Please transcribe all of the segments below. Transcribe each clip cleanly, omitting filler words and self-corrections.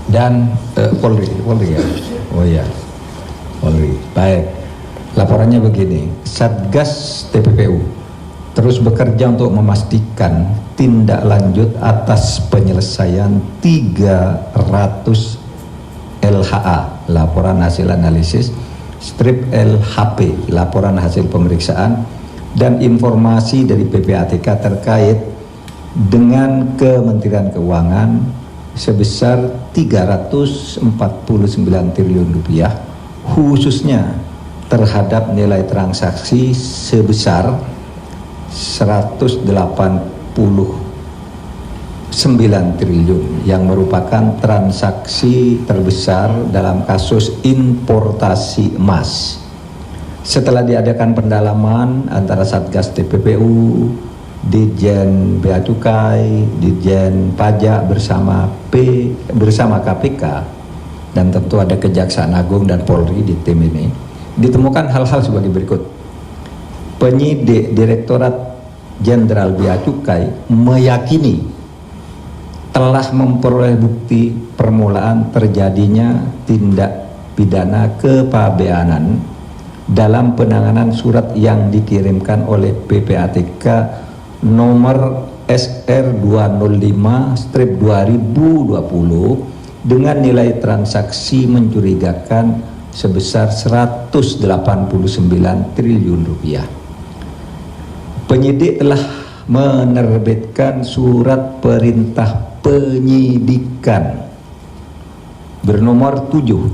dan Polri ya. Oh ya, Polri. Baik. Laporannya begini, Satgas TPPU terus bekerja untuk memastikan tindak lanjut atas penyelesaian 300 LHA, laporan hasil analisis, strip LHP, laporan hasil pemeriksaan, dan informasi dari PPATK terkait dengan Kementerian Keuangan sebesar 349 triliun rupiah, khususnya terhadap nilai transaksi sebesar 189 triliun yang merupakan transaksi terbesar dalam kasus importasi emas. Setelah diadakan pendalaman antara Satgas TPPU, Ditjen Bea Cukai, Ditjen Pajak bersama KPK, dan tentu ada Kejaksaan Agung dan Polri di tim ini, ditemukan hal-hal sebagai berikut. Penyidik Direktorat Jenderal Bea Cukai meyakini telah memperoleh bukti permulaan terjadinya tindak pidana kepabeanan dalam penanganan surat yang dikirimkan oleh PPATK nomor SR 205/2020 dengan nilai transaksi mencurigakan sebesar 189 triliun rupiah. Penyidik telah menerbitkan surat perintah penyidikan bernomor 7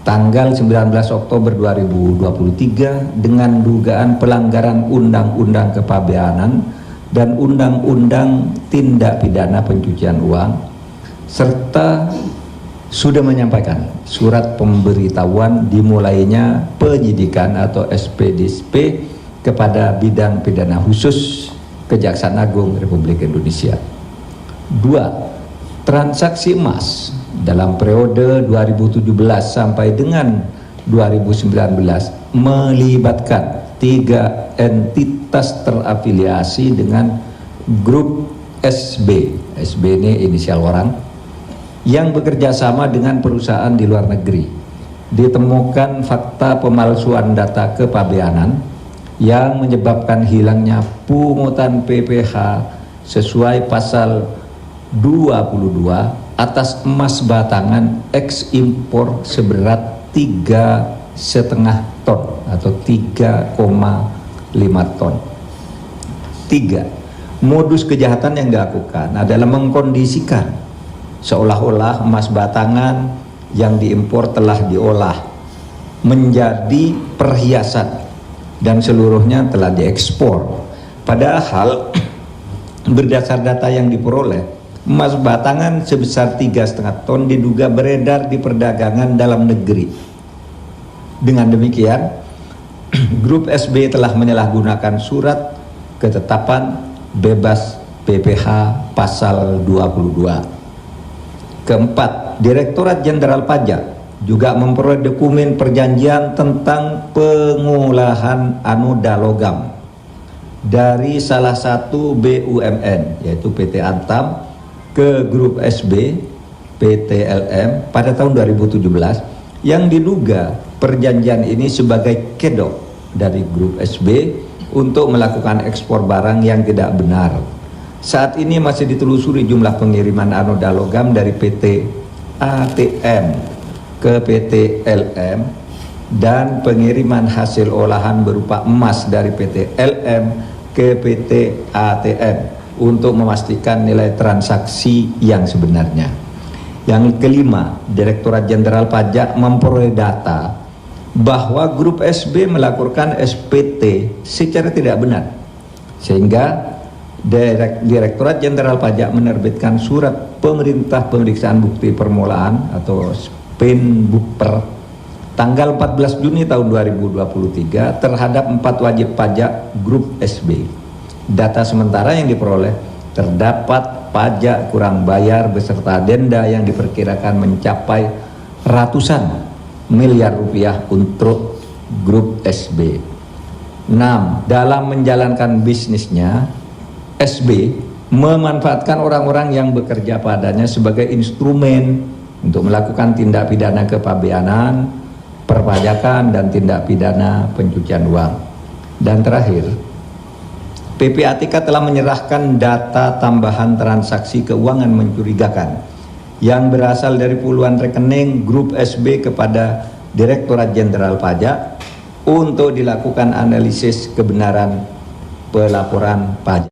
tanggal 19 Oktober 2023 dengan dugaan pelanggaran Undang-Undang Kepabeanan dan Undang-Undang Tindak Pidana Pencucian Uang, serta sudah menyampaikan surat pemberitahuan dimulainya penyidikan atau SPDSP kepada Bidang Pidana Khusus Kejaksaan Agung Republik Indonesia. 2. Transaksi emas dalam periode 2017 sampai dengan 2019 melibatkan 3 entitas terafiliasi dengan grup SB. SB ini inisial orang yang bekerja sama dengan perusahaan di luar negeri. Ditemukan fakta pemalsuan data kepabeanan yang menyebabkan hilangnya pungutan PPh sesuai pasal 22 atas emas batangan ekspor seberat 3,5 ton atau 3,5 ton. 3. Modus kejahatan yang dilakukan adalah mengkondisikan seolah-olah emas batangan yang diimpor telah diolah menjadi perhiasan dan seluruhnya telah diekspor. Padahal berdasar data yang diperoleh, emas batangan sebesar 3,5 ton diduga beredar di perdagangan dalam negeri. Dengan demikian, grup SB telah menyalahgunakan surat ketetapan bebas PPh pasal 22. Keempat, Direktorat Jenderal Pajak juga memperoleh dokumen perjanjian tentang pengolahan anoda logam dari salah satu BUMN yaitu PT Antam ke grup SB PT LM pada tahun 2017 yang diduga perjanjian ini sebagai kedok dari grup SB untuk melakukan ekspor barang yang tidak benar. Saat ini masih ditelusuri jumlah pengiriman anoda logam dari PT ATM ke PT LM dan pengiriman hasil olahan berupa emas dari PT LM ke PT ATM untuk memastikan nilai transaksi yang sebenarnya. Yang kelima, Direktorat Jenderal Pajak memperoleh data bahwa grup SB melakukan SPT secara tidak benar, sehingga Direktorat Jenderal Pajak menerbitkan surat pemerintah pemeriksaan bukti permulaan atau SPINBUKPER tanggal 14 Juni tahun 2023 terhadap 4 wajib pajak grup SB. Data sementara yang diperoleh terdapat pajak kurang bayar beserta denda yang diperkirakan mencapai ratusan miliar rupiah untuk grup SB. 6. Dalam menjalankan bisnisnya, SB memanfaatkan orang-orang yang bekerja padanya sebagai instrumen untuk melakukan tindak pidana kepabeanan, perpajakan, dan tindak pidana pencucian uang. Dan terakhir, PPATK telah menyerahkan data tambahan transaksi keuangan mencurigakan yang berasal dari puluhan rekening grup SB kepada Direktorat Jenderal Pajak untuk dilakukan analisis kebenaran pelaporan pajak.